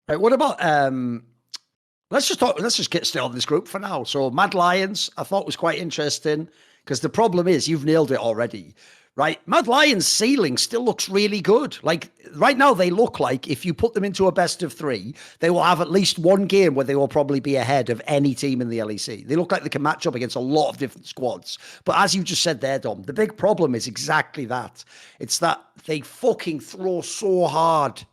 Right, what about let's just get started on this group for now. So Mad Lions, I thought was quite interesting because the problem is you've nailed it already. Right, Mad Lions' ceiling still looks really good. Like right now, they look like if you put them into a best of three, they will have at least one game where they will probably be ahead of any team in the LEC. They look like they can match up against a lot of different squads. But as you just said there, Dom, the big problem is exactly that. It's that they fucking throw so hard.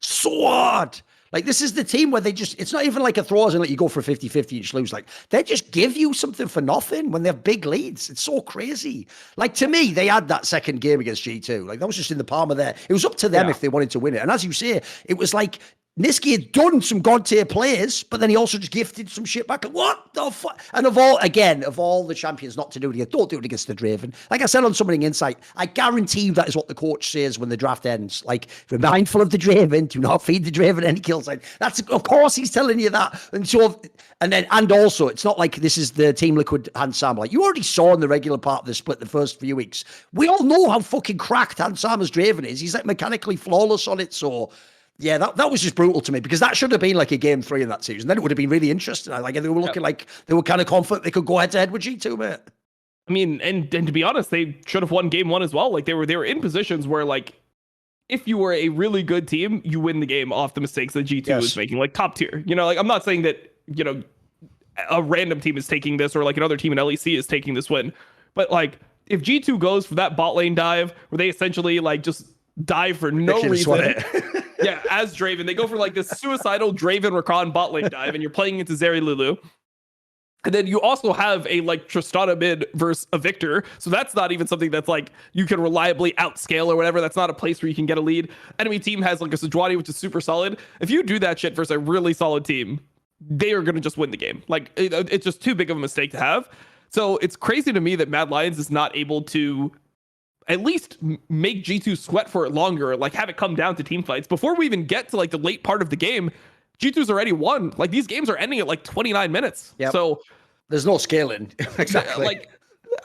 So hard. Like, this is the team where they just, it's not even like a throw as in like you go for a 50-50 and just lose. Like, they just give you something for nothing when they have big leads. It's so crazy. Like, to me, they had that second game against G2. Like, that was just in the palm of their, it was up to them if they wanted to win it. And as you say, it was like, Nisqy had done some god tier plays, but then he also just gifted some shit back. What the fuck? And of all the champions not to do it again, don't do it against the Draven. Like I said on Summoning Insight, I guarantee that is what the coach says when the draft ends. Like, be mindful of the Draven, do not feed the Draven any kills. Like, that's, of course he's telling you that. And also, it's not like this is the Team Liquid Hans Sama. Like, you already saw in the regular part of the split the first few weeks. We all know how fucking cracked Hans Sama's Draven is. He's like mechanically flawless on it, so... Yeah, that was just brutal to me because that should have been like a game 3 in that series. And then it would have been really interesting. Like they were looking like they were kind of confident they could go head to head with G2, mate. I mean, and to be honest, they should have won game 1 as well. Like they were in positions where like if you were a really good team, you win the game off the mistakes that G2 was making, like top tier. You know, like I'm not saying that, you know, a random team is taking this or like another team in LEC is taking this win. But like if G2 goes for that bot lane dive where they essentially like just dive for no reason. Yeah, as Draven, they go for like this suicidal Draven Rakan bot lane dive, and you're playing into Zeri Lulu. And then you also have a like Tristana mid versus a Victor, so that's not even something that's like you can reliably outscale or whatever. That's not a place where you can get a lead. Enemy team has like a Sejuani, which is super solid. If you do that shit versus a really solid team, they are going to just win the game. Like it's just too big of a mistake to have. So it's crazy to me that Mad Lions is not able to at least make G2 sweat for it longer, like have it come down to team fights. Before we even get to like the late part of the game, G2's already won. Like these games are ending at like 29 minutes. Yep. So there's no scaling. Exactly. Like,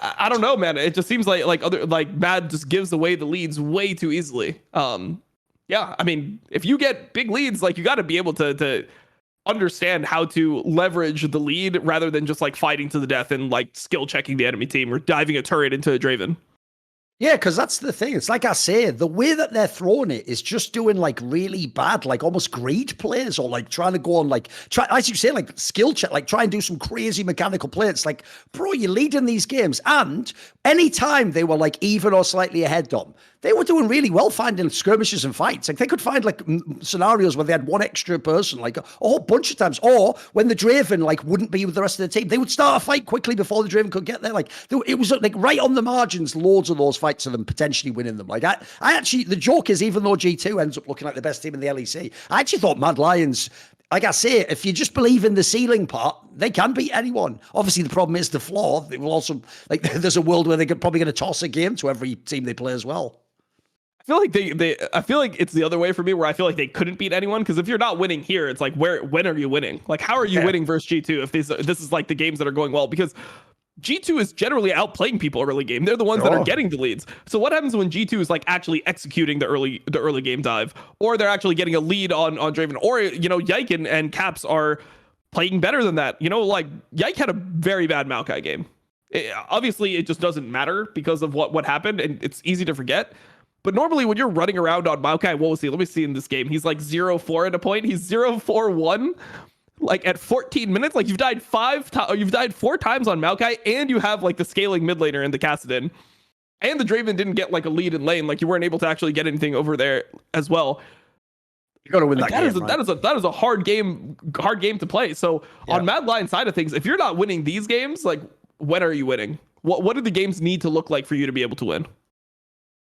I don't know, man. It just seems like Mad just gives away the leads way too easily. Yeah, I mean, if you get big leads, like you got to be able to understand how to leverage the lead rather than just like fighting to the death and like skill checking the enemy team or diving a turret into a Draven. Yeah, because that's the thing. It's like I say, the way that they're throwing it is just doing like really bad, like almost greed plays or like trying to go on like, as you say, like skill check, like try and do some crazy mechanical plays. It's like, bro, you're leading these games. And anytime they were like even or slightly ahead, Dom, they were doing really well finding skirmishes and fights. Like they could find like scenarios where they had one extra person, like a whole bunch of times. Or when the Draven like wouldn't be with the rest of the team, they would start a fight quickly before the Draven could get there. Like it was like right on the margins, loads of those fights of them potentially winning them. Like I actually, the joke is even though G2 ends up looking like the best team in the LEC, I actually thought Mad Lions, like I say, if you just believe in the ceiling part, they can beat anyone. Obviously, the problem is the flaw. They will also, like, there's a world where they're probably going to toss a game to every team they play as well. I feel like I feel like it's the other way for me where I feel like they couldn't beat anyone because if you're not winning here, it's like when are you winning? Like how are you winning versus G2 if this is like the games that are going well? Because G2 is generally outplaying people early game. They're the ones that are getting the leads. So what happens when G2 is like actually executing the early game dive, or they're actually getting a lead on Draven, or you know Yike and Caps are playing better than that? You know, like Yike had a very bad Maokai game. Obviously, it just doesn't matter because of what happened, and it's easy to forget. But normally when you're running around on Maokai, what was he? Let me see in this game. He's like 0-4 at a point. He's 0-4-1. Like at 14 minutes, like you've died 4 times on Maokai, and you have like the scaling mid laner in the Kassadin, and the Draven didn't get like a lead in lane. Like you weren't able to actually get anything over there as well. You got to win that game. That is a hard game to play. So on Mad Lions side of things, if you're not winning these games, like when are you winning? What do the games need to look like for you to be able to win?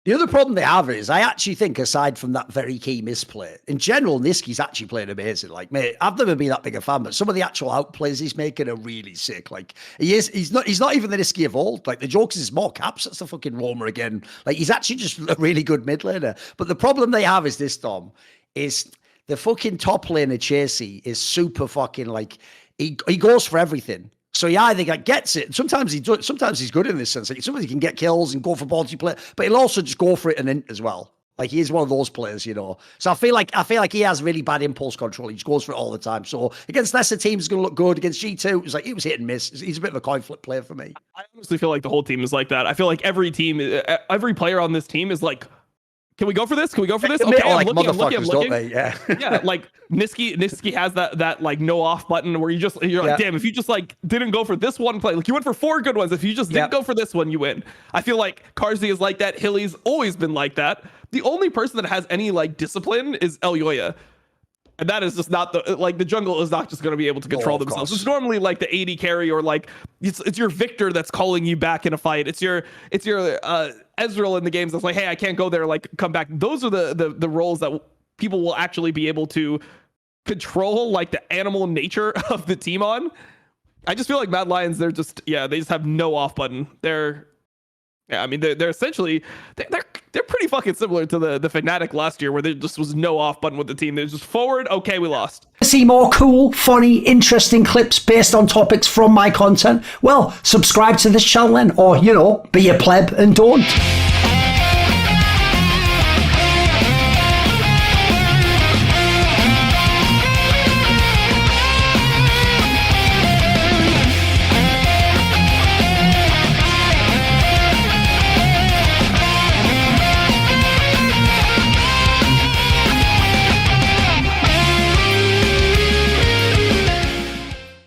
The other problem they have is, I actually think, aside from that very key misplay, in general, Nisqy's actually playing amazing. Like, mate, I've never been that big a fan, but some of the actual outplays he's making are really sick. Like, he's not even the Nisqy of old. Like, the joke is more Caps. That's the fucking Roma again. Like, he's actually just a really good mid laner. But the problem they have is this, Dom, is the fucking top laner, Chasey, is super fucking, like, he goes for everything. So he either gets it. Sometimes he's good in this sense. Like sometimes he can get kills and go for ballsy play, but he'll also just go for it and int as well. Like he is one of those players, you know. So I feel like he has really bad impulse control. He just goes for it all the time. So against lesser teams, it's going to look good. Against G2, it was hit and miss. He's a bit of a coin flip player for me. I honestly feel like the whole team is like that. I feel like every player on this team is like, can we go for this? Can we go for this? Okay, I'm looking. Don't they? Yeah. Yeah, like Niski has that like no off button where you're like, damn, if you just like didn't go for this one play, like you went for 4 good ones. If you just didn't go for this one, you win. I feel like Carzzy is like that. Hilly's always been like that. The only person that has any like discipline is Elyoya. And that is just not the jungle is not just going to be able to control themselves. It's normally like the AD carry or like it's your Victor that's calling you back in a fight. It's your Ezreal in the games that's like, hey, I can't go there, like come back. Those are the roles that people will actually be able to control, like the animal nature of the team on. I just feel like Mad Lions, they just have no off button. They're essentially they're pretty fucking similar to the Fnatic last year, where there just was no off button with the team. They're just forward, okay, we lost. See more cool, funny, interesting clips based on topics from my content? Well, subscribe to this channel then, or be a pleb and don't.